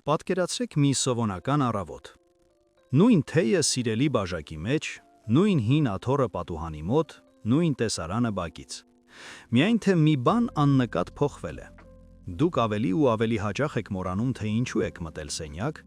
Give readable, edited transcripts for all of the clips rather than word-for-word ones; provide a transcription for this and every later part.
Պատկերացրեք մի սովոնական առավոտ։ Նույն թեյը սիրելի բաժակի մեջ, նույն հին աթոռը պատուհանի մոտ, նույն տեսարանը բակից։ Միայն թե մի բան աննկատ փոխվել է։ Դուք ավելի ու ավելի հաճախ եք մոռանում, թե ինչու եք մտել սենյակ,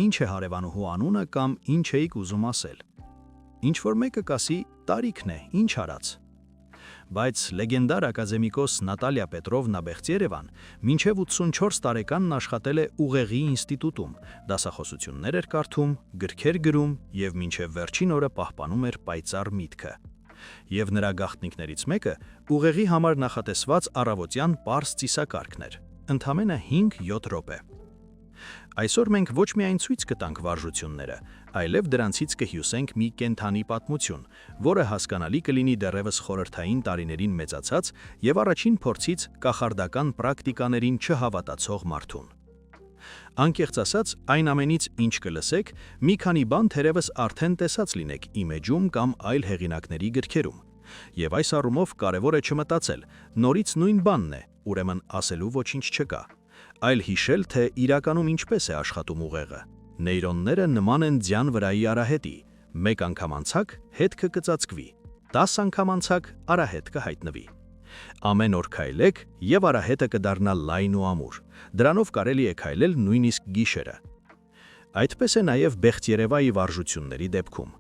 ինչ է հարևանուհու անունը կամ ինչ էիք ուզում ասել։ Ինչ-որ մեկը կասի՝ տարիքն է, ինչ արած։ Բայց լեգենդար ակադեմիկոս Նատալիա Պետրովնա Բեղտիերևան մինչև 84 տարեկանն աշխատել է ուղեղի ինստիտուտում, դասախոսություններ էր կարդում, գրքեր գրում և մինչև վերջին օրը պահպանում էր պայծառ միտքը։ Եվ նրա գաղտնիքներից մեկը ուղեղի համար նախատեսված առավոտյան պարզ ծիսակարգն էր, ընդամենը 5-7 րոպե։ Այսօր մենք ոչ միայն ցույց կտանք վարժությունները, այլև դրանցից կհյուսենք մի կենդանի պատմություն, որը հասկանալի կլինի դեռևս խորհրդային տարիներին մեծացած և առաջին փորձից կախարդական պրակտիկաներին չհավատացող մարդուն։ Անկեղծ ասած, այն ամենից, ինչ կլսեք, մի քանի բան թերևս արդեն տեսած լինեք իմեջում կամ այլ հեղինակների գրքերում։ Եվ այս առումով կարևոր է չմտածել, նորից նույն բանն է, ուրեմն ասելու ոչինչ չկա, այլ հիշել, թե իրականում ինչպես է աշխատում ուղեղը։ Նեյրոնները նման են ձյան վրայի արահետի, մեկ անգամ անցակ, հետքը կծածկվի, 10 անգամ անցակ, արահետ կհայտնվի։ Ամեն օր քայլեք, և արահետը կդառնա լայն ու ամուր, դրանով կարելի է քայլել նույնիսկ գիշերը։ Այդպես է նաև Բեղտիերևայի վարժությունների դեպքում։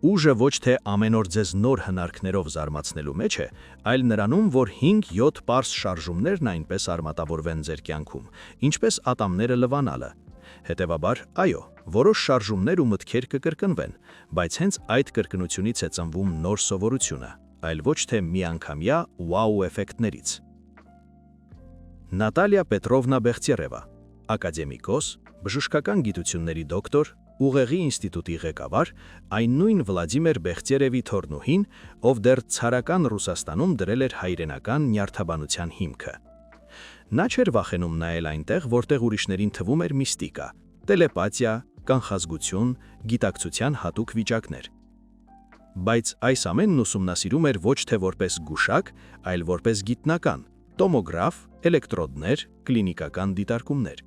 Ուժը ոչ թե ամեն օր ձեզ նոր հնարքներով զարմացնելու մեջ է, այլ նրանում, որ 5-7 պարզ շարժումներն այնպես արմատավորվեն ձեր կյանքում, ինչպես ատամները լվանալը։ Հետևաբար, այո, որոշ շարժումներ ու մտքեր կկրկնվեն, բայց հենց այդ կրկնությունից է ծնվում նոր սովորությունը, այլ ոչ թե միանգամյա վաու էֆեկտներից։ Նատալիա Պետրովնա Բեղտիերևա, ակադեմիկոս, բժշկական գիտությունների դոկտոր, ուղեղի ինստիտուտի ղեկավար, այն նույն Վլադիմիր Բեղտիերևի թոռնուհին, ով դեռ ցարական Ռուսաստանում դրել էր հայրենական նյարդաբանության հիմքը։ Նա չէր վախենում նայել այնտեղ, որտեղ ուրիշներին թվում էր միստիկա, տելեպաթիա, կանխազգություն, գիտակցության հատուկ վիճակներ։ Բայց այս ամենն ուսումնասիրում էր ոչ թե որպես գուշակ, այլ որպես գիտնական, տոմոգրաֆ, էլեկտրոդներ, կլինիկական դիտարկումներ։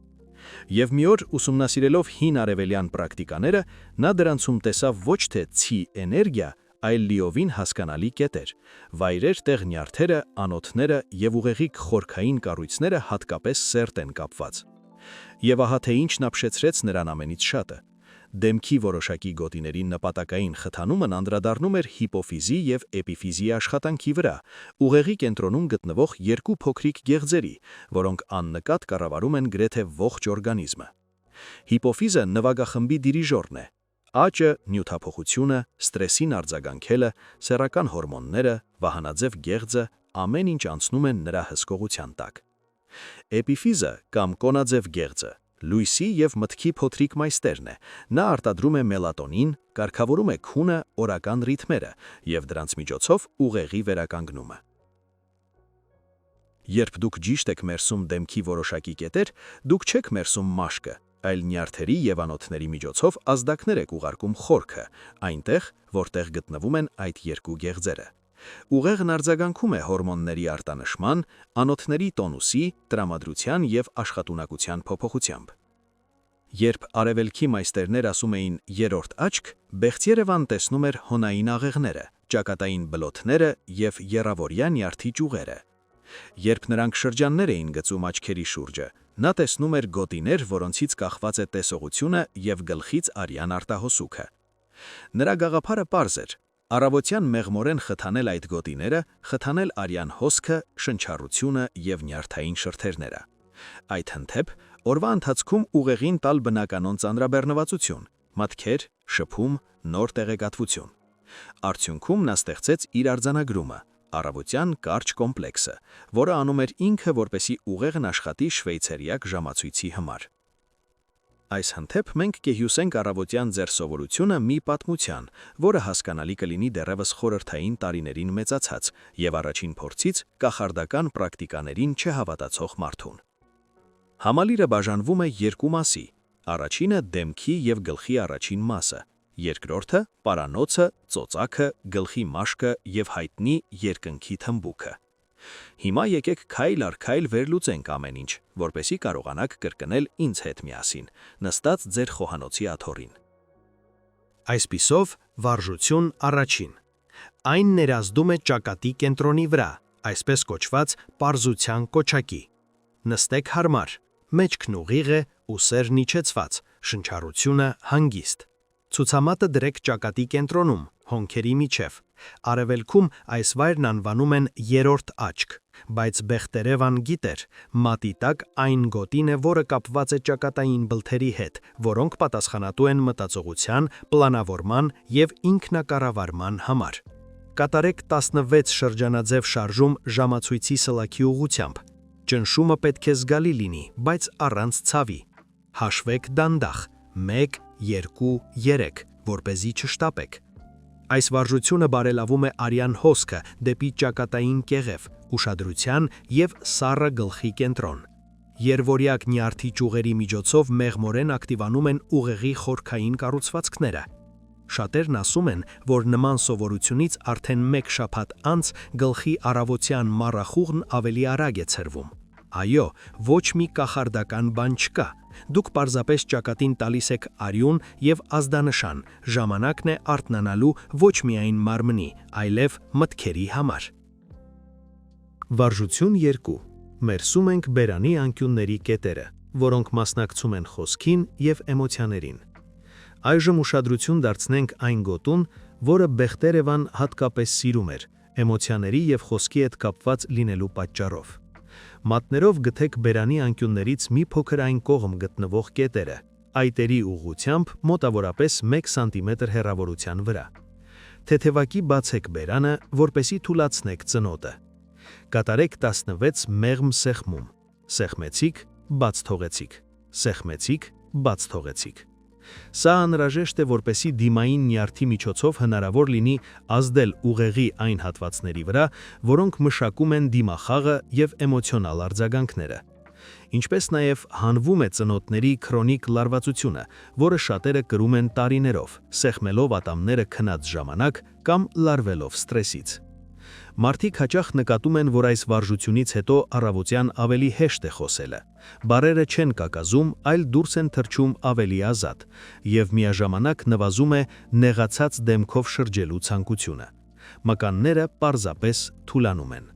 Եվ մի օր ուսումնասիրելով հին արևելյան պրակտիկաները, նա դրանցում տեսավ ոչ թե ցի էներգիա, այլ լիովին հասկանալի կետեր, վայրեր, տեղ նյարդերը, անոթները և ուղեղիկ խորքային կառույցները հատկապես սերտ են կապված։ Եվ ահա թե ինչն ապշեցրեց նրան ամենից շատը։ Դեմքի որոշակի գոտիների նպատակային խթանումն անդրադառնում էր հիպոֆիզի և էպիֆիզի աշխատանքի վրա, ուղեղի կենտրոնում գտնվող երկու փոքրիկ գեղձերի, որոնք աննկատ կառավարում են գրեթե ողջ օրգանիզմը։ Հիպոֆիզը նվագախմբի դիրիժորն է։ Աճը, նյութափոխությունը, ստրեսին արձագանքելը, սեռական հորմոնները, վահանաձև գեղձը, ամեն ինչ անցնում են նրա հսկողության տակ։ Էպիֆիզը կամ կոնաձև գեղձը լույսի և մտքի փոթրիկ մայստերն է, նա արտադրում է մելատոնին, կարգավորում է քունը, օրական ռիթմերը և դրանց միջոցով ուղեղի վերականգնումը։ Երբ դուք ճիշտ եք մերսում դեմքի որոշակի կետեր, դուք չեք մերսում մաշկը, այլ նյարդերի և անոթների միջոցով ազդակներ եք ուղարկում խորքը, այնտեղ, որտեղ գտնվում են այդ երկու գեղձերը։ Ուղեղն արձագանքում է հորմոնների արտանշման, անոթների տոնուսի, տրամադրության և աշխատունակության փոփոխությամբ։ Երբ արևելքի մայստերներ ասում էին երրորդ աչք, Բեղտիերևան տեսնում էր հոնային աղեղները, ճակատային բլոթները և եռավորյա նյարդի ճյուղերը։ Երբ նրանք շրջաններ էին գծում աչքերի շուրջը, նա տեսնում էր գոտիներ, որոնցից կախված է տեսողությունը և գլխից արյան արտահոսուքը։ Նրա գաղափարը պարզ էր. առավոտյան մեղմորեն խթանել այդ գոտիները, խթանել արյան հոսքը, շնչառությունը և նյարդային շրթերները։ Այդ հանդեպ, օրվա ընթացքում ուղեղին տալ բնականոն ծանրաբեռնվածություն, մտքեր, շփում, նոր տեղեկատվություն։ Արդյունքում նա ստեղծեց իր արձանագրումը՝ առավոտյան կարճ կոմպլեքսը, որը անում էր ինքը, որպեսզի ուղեղն աշխատի շվեյցարյակ ժամացույցի համար։ Այս հանդեպ մենք կհյուսենք առավոտյան ձեր սովորությունը մի պատմության, որը հասկանալի կլինի դեռևս խորհրդային տարիներին մեծացած և առաջին փորձից կախարդական պրակտիկաներին չհավատացող մարդուն։ Համալիրը բաժանվում է երկու մասի, առաջինը դեմքի և գլխի առաջին մասը, երկրորդը պարանոցը, ծոծակը, գլխի մաշկը և հայտնի երկնքի թմբուկը։ Հիմա եկեք քայլ առ քայլ վերլուծենք ամեն ինչ, որպեսզի կարողանաք կրկնել ինձ հետ միասին, նստած ձեր խոհանոցի աթոռին։ Այսպիսով, վարժություն առաջին։ Այն ներազդում է ճակատի կենտրոնի վրա, այսպես կոչված պարզության կոչակի։ Նստեք հարմար, մեջքն ուղիղ է, ուսերն իջեցված, շնչառությունը հանգիստ։ Ցուցամատը դրեք ճակատի կենտրոնում, հոնքերի միջև։ Արևելքում այս վայրն անվանում են երրորդ աչք, բայց Բեխտերևան գիտեր, մատի տակ այն գոտին է, որը կապված է ճակատային բլթերի հետ, որոնք պատասխանատու են մտածողության, պլանավորման և ինքնակառավարման համար։ Կատարեք 16 շրջանաձև շարժում ժամացույցի սլաքի ուղղությամբ։ Ճնշումը պետք է զգալի լինի, բայց առանց ցավի։ Հաշվեք դանդաղ, 1, 2, 3, որպեսզի չշտապեք։ Այս վարժությունը բարելավում է արյան հոսքը դեպի ճակատային կեղև, ուշադրության և սառը գլխի կենտրոն։ Երվորյակ նյարդի ճյուղերի միջոցով մեղմորեն ակտիվանում են ուղեղի խորքային կառուցվածքները։ Շատերն ասում են, որ նման սովորությունից արդեն 1 շաբաթ անց գլխի առավոտյան մառախուղն ավելի արագ է ցրվում։ Այո, ոչ մի կախարդական բան չկա։ Դուք պարզապես ճակատին տալիս եք արյուն և ազդանշան, ժամանակն է արթնանալու ոչ միայն մարմնի, այլև մտքերի համար։ Վարժություն 2. Մերսում ենք բերանի անկյունների կետերը, որոնք մասնակցում են խոսքին և էմոցիաներին։ Այժմ ուշադրություն դարձնենք այն գոտուն, որը Բեխտերևան հատկապես սիրում էր, էմոցիաների և խոսքի հետ կապված լինելու պատճառով։ Մատներով գթեք բերանի անկյուններից մի փոքր այն կողմ գտնվող կետերը, այտերի ուղղությամբ մոտավորապես 1 սանտիմետր հեռավորության վրա։ Թեթևակի բացեք բերանը, որպեսզի թուլացնեք ծնոտը։ Կատարեք 16 մեղմ սեղմում։ Սեղմեցիք, բաց թողեցիք։ Սեղմեցիք, բաց թողեցիք։ Սա անհրաժեշտ է, որպեսզի դիմային նյարդի միջոցով հնարավոր լինի ազդել ուղեղի այն հատվածների վրա, որոնք մշակում են դիմախաղը և էմոցիոնալ արձագանքները։ Ինչպես նաև հանվում է ծնոտների քրոնիկ լարվածությունը, որը շատերը կրում են տարիներով, սեղմելով ատամները քնած ժամանակ կամ լարվելով սթրեսից։ Մարդիկ հաճախ նկատում են, որ այս վարժությունից հետո առավոտյան ավելի հեշտ է խոսելը։ Բառերը չեն կակազում, այլ դուրս են թռչում ավելի ազատ, և միաժամանակ նվազում է նեղացած դեմքով շրջելու ցանկությունը։ Մկանները պարզապես թուլանում են։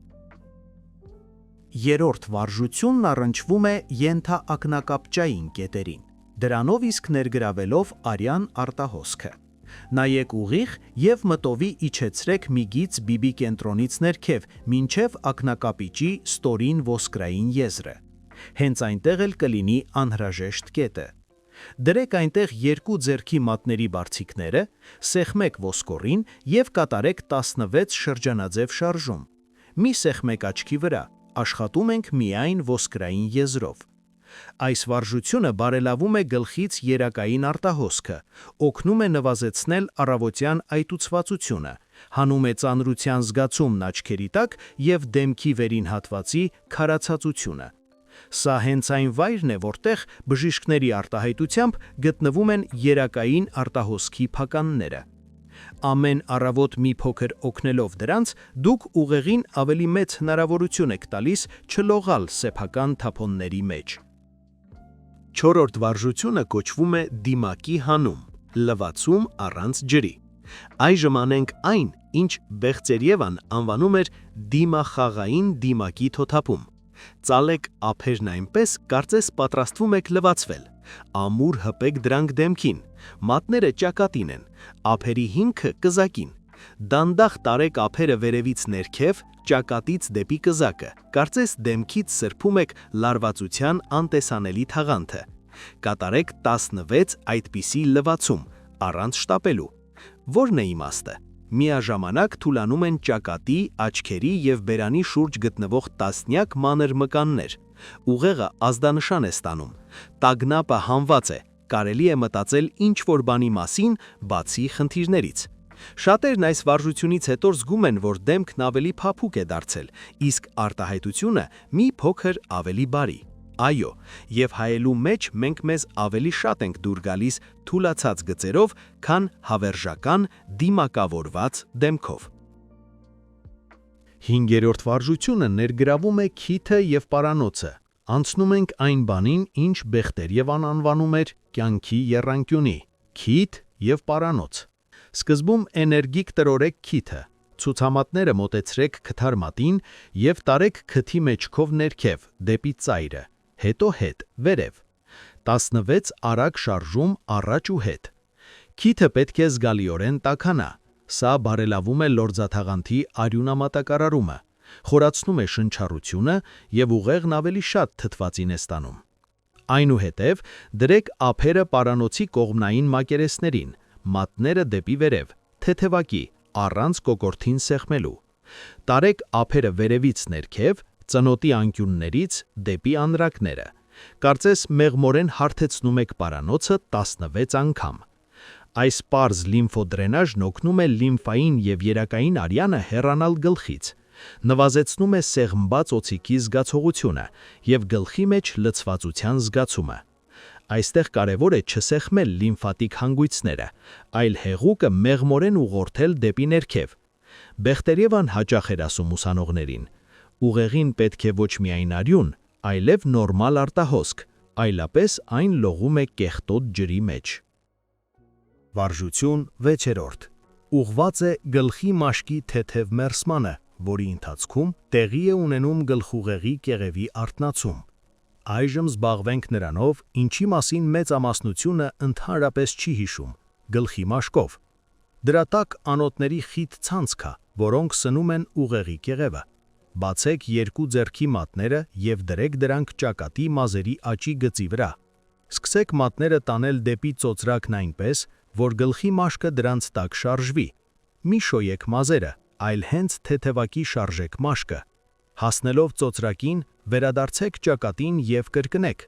Երրորդ վարժությունն առնչվում է ենթակապճային կետերին, դրանով իսկ ներգրավելով արյան արտահոսքը։ Նայեք ուղիղ և մտովի իջեցրեք միգից բիբի կենտրոնից ներքև, մինչև ակնակապիճի ստորին ոսկրային եզրը։ Հենց այնտեղ էլ կլինի անհրաժեշտ կետը։ Դրեք այնտեղ 2 ձեռքի մատների բարձիկները, սեղմեք ոսկորին և կատարեք 16 շրջանաձև շարժում։ Մի սեղմեք աչքի վրա, աշխատում ենք միայն ոսկրային եզրով։ Այս վարժությունը բարելավում է գլխից երակային արտահոսքը, օգնում է նվազեցնել առավոտյան այտուցվածությունը, հանում է ծանրության զգացումն աչքերի տակ և դեմքի վերին հատվածի քարացածությունը։ Սա հենց այն վայրն է, որտեղ բժիշկների արտահայտությամբ գտնվում են երակային արտահոսքի փականները։ Ամեն առավոտ մի փոքր օգնելով դրանց, դուք ուղեղին ավելի մեծ հնարավորություն եք տալիս չլողալ սեփական թափոնների մեջ։ Չորրորդ վարժությունը կոչվում է դիմակի հանում, լվացում առանց ջրի։ Այժմ անենք այն, ինչ Բեխտերևան անվանում էր դիմախաղային դիմակի թոթափում։ Ծալեք ափերն այնպես, կարծես պատրաստվում եք լվացվել։ Ամուր հպեք դրանք դեմքին, մատները ճակատին են, ափերի հիմքը կզակին։ Դանդաղ տարեք ափերը վերևից ներքև, ճակատից դեպի կզակը, կարծես դեմքից սրբում եք լարվածության անտեսանելի թաղանթը։ Կատարեք 16 այդպիսի լվացում, առանց շտապելու։ Որն է իմաստը։ Միաժամանակ թուլանում են ճակատի, աչքերի և բերանի շուրջ գտնվող տասնյակ մանր մկաններ։ Ուղեղը ազդանշան է ստանում։ Տագնապը հանված է, կարելի է մտածել ինչ-որ բանի մասին, բացի խնդիրներից։ Շատերն այս վարժությունից հետո զգում են, որ դեմքն ավելի փափուկ է դարձել, իսկ արտահայտությունը մի փոքր ավելի բարի։ Այո, և հայելու մեջ մենք մեզ ավելի շատ ենք դուր գալիս թուլացած գծերով, քան հավերժական դիմակավորված դեմքով։ Հինգերորդ վարժությունը ներգրավում է քիթը և պարանոցը։ Անցնում ենք այն բանին, ինչ Բեխտերևան անվանում էր կյանքի եռանկյունի՝ քիթ և պարանոց։ Սկզբում էներգիկ տրորեք քիթը, ցուցամատները մոտեցրեք քթար մատին և տարեք քթի մեջքով ներքև, դեպի ծայրը, հետո հետ, վերև։ 16 արագ շարժում առաջ ու հետ։ Քիթը պետք է զգալիորեն տաքանա։ Սա բարելավում է լորձաթաղանթի արյունամատակարարումը, խորացնում է շնչառությունը և ուղեղն ավելի շատ թթվածին է ստանում։ Այնուհետև դրեք ափերը պարանոցի կողմնային մակերեսներին, մատները դեպի վերև, թեթևակի, առանց կոկորդին սեղմելու։ Տարեք ափերը վերևից ներքև, ծնոտի անկյուններից դեպի անրակները։ Կարծես մեղմորեն հարթեցնում եք պարանոցը 16 անգամ։ Այս պարզ լիմֆոդրենաժն օգնում է լիմֆային և երակային արյանը հեռանալ գլխից, նվազեցնում է սեղմված օձիքի զգացողությունը և գլխի մեջ լցվածության զգացումը։ Այստեղ կարևոր է չսեղմել լիմֆատիկ հանգույցները, այլ հեղուկը մեղմորեն ուղղորդել դեպի ներքև։ Բեխտերևան հաճախ էր ասում ուսանողներին. «Ուղեղին պետք է ոչ միայն արյուն, այլև նորմալ արտահոսք, այլապես այն լողում է կեղտոտ ջրի մեջ»։ Վարժություն 6. Ուղղված է գլխի մաշկի թեթև մերսմանը, որի ընթացքում տեղի է ունենում գլխուղեղի կեղևի արթնացում։ Այժմ զբաղվենք նրանով, ինչի մասին մեծամասնությունը ընդհանրապես չի հիշում՝ գլխի մաշկով։ Դրա տակ անոթների խիտ ցանց կա, որոնք սնում են ուղեղի կեղևը։ Բացեք երկու ձեռքի մատները և դրեք դրանք ճակատի մազերի աճի գծի վրա։ Սկսեք մատները տանել դեպի ծոծրակն այնպես, որ գլխի մաշկը դրանց տակ շարժվի։ Մի շոյեք մազերը, այլ հենց թեթևակի շարժեք մաշկը։ Հասնելով ծոծրակին, վերադարձեք ճակատին և կրկնեք։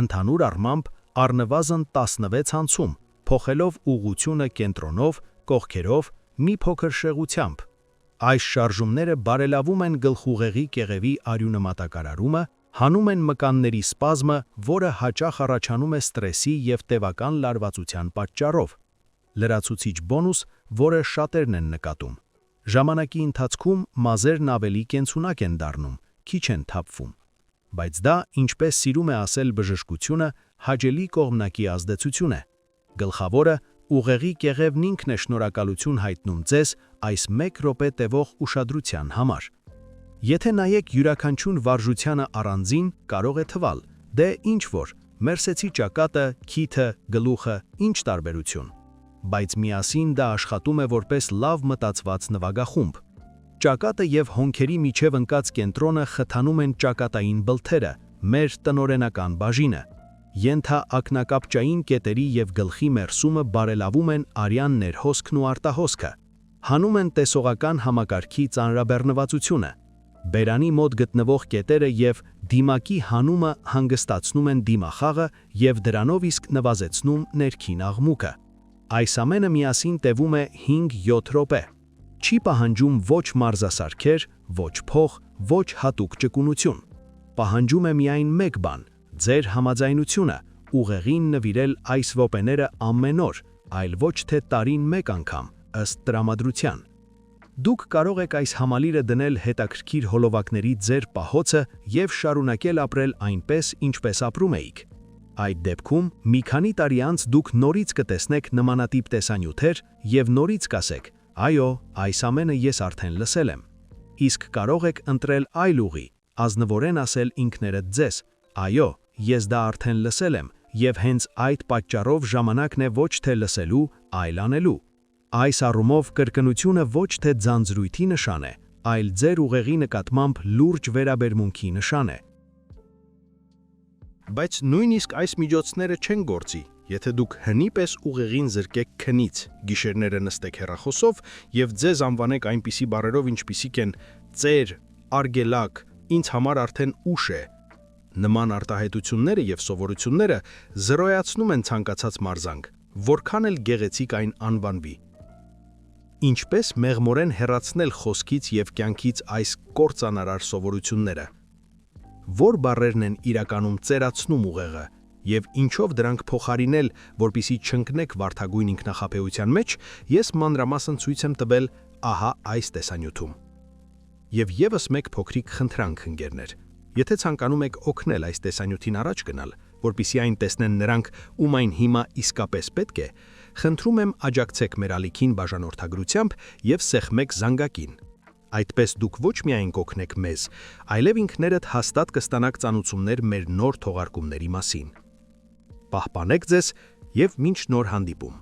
Ընդհանուր առմամբ առնվազն 16 անցում, փոխելով ուղղությունը կենտրոնով, կողքերով, մի փոքր շեղությամբ։ Այս շարժումները բարելավում են գլխուղեղի կեղևի արյունամատակարարումը, հանում են մկանների սպազմը, որը հաճախ առաջանում է ստրեսի և տևական լարվածության պատճառով։ Լրացուցիչ բոնուս, որը շատերն են նկատում։ Ժամանակի ընթացքում մազերն ավելի կենցունակ են դառնում, քիչ են թափվում։ Բայց դա, ինչպես սիրում է ասել բժշկությունը, հաճելի կողմնակի ազդեցություն է։ Գլխավորը, ուղեղի կեղևն ինքն է շնորհակալություն հայտնում ձեզ այս 1 րոպե տևող ուշադրության համար։ Եթե նայեք յուրաքանչյուր վարժությանը առանձին, կարող է թվալ. դե ինչ որ, մերսեցի ճակատը, քիթը, գլուխը, ինչ տարբերություն։ Բայց միասին դա աշխատում է որպես լավ մտածված նվագախումբ։ Ճակատը և հոնքերի միջև ընկած կենտրոնը խթանում են ճակատային բլթերը, մեր տնօրենական բաժինը։ Ենթակապճային կետերի և գլխի մերսումը բարելավում են արյան ներհոսքն ու արտահոսքը, հանում են տեսողական համակարգի ծանրաբեռնվածությունը։ Բերանի մոտ գտնվող կետերը և դիմակի հանումը հանգստացնում են դիմախաղը և դրանով իսկ նվազեցնում ներքին աղմուկը։ Այս ամենը միասին տևում է 5-7 րոպե։ Չի պահանջում ոչ մարզասարքեր, ոչ փող, ոչ հատուկ ճկունություն։ Պահանջում է միայն մեկ բան՝ ձեր համաձայնությունը, ուղեղին նվիրել այս րոպեները ամեն օր, այլ ոչ թե տարին մեկ անգամ, ըստ տրամադրության։ Դուք կարող եք այս համալիրը դնել հետաքրքիր հոլովակների ձեր պահոցը և շարունակել ապրել այնպես, ինչպես ապրում էիք։ Այդ դեպքում մի քանի տարի անց դուք նորից կտեսնեք նմանատիպ տեսանյութեր և նորից կասեք. «Այո, այս ամենը ես արդեն լսել եմ»։ Իսկ կարող եք ընտրել այլ ուղի, ազնվորեն ասել ինքներդ ձեզ. «Այո, ես դա արդեն լսել եմ, և հենց այդ պատճառով ժամանակն է ոչ թե լսելու, այլ անելու»։ Այս առումով կրկնությունը ոչ թե ձանձրույթի նշան է, այլ ձեր ուղեղի նկատմամբ լուրջ վերաբերմունքի նշան է։ Բայց նույնիսկ այս միջոցները չեն գործի, եթե դուք հնի պես ուղեղին զրկեք քնից, գիշերները նստեք հեռախոսով և ձեզ անվանեք այնպիսի բառերով, ինչպիսիք են ծեր, արգելակ, ինձ համար արդեն ուշ է։ Նման արտահայտությունները և սովորությունները զրոյացնում են ցանկացած մարզանք, որքան էլ գեղեցիկ այն անվանվի։ Ինչպես մեղմորեն հեռացնել խոսքից և կյանքից այս կործանարար սովորությունները։ Որ բառերն են իրականում ծերացնում ուղեղը, և ինչով դրանք փոխարինել, որպեսզի չընկնեք վարդագույն ինքնախաբեության մեջ, ես մանրամասն ցույց եմ տվել ահա այս տեսանյութում։ Եվ եւս մեկ փոքրիկ խնդրանք ընկերներ։ Եթե ցանկանում եք օգնել այս տեսանյութին առաջ գնալ, որpիսի այն տեսնեն նրանք, ում այն հիմա իսկապես պետք է, խնդրում եմ աջակցեք մեր ալիքին բաժանորդագրությամբ եւ սեղմեք զանգակին։ Այդպես դուք ոչ միայն կօգնեք մեզ, այլև ինքներդ հաստատ կստանաք ծանուցումներ մեր նոր թողարկումների մասին։ Պահպանեք ձեզ եւ մինչ նոր հանդիպում։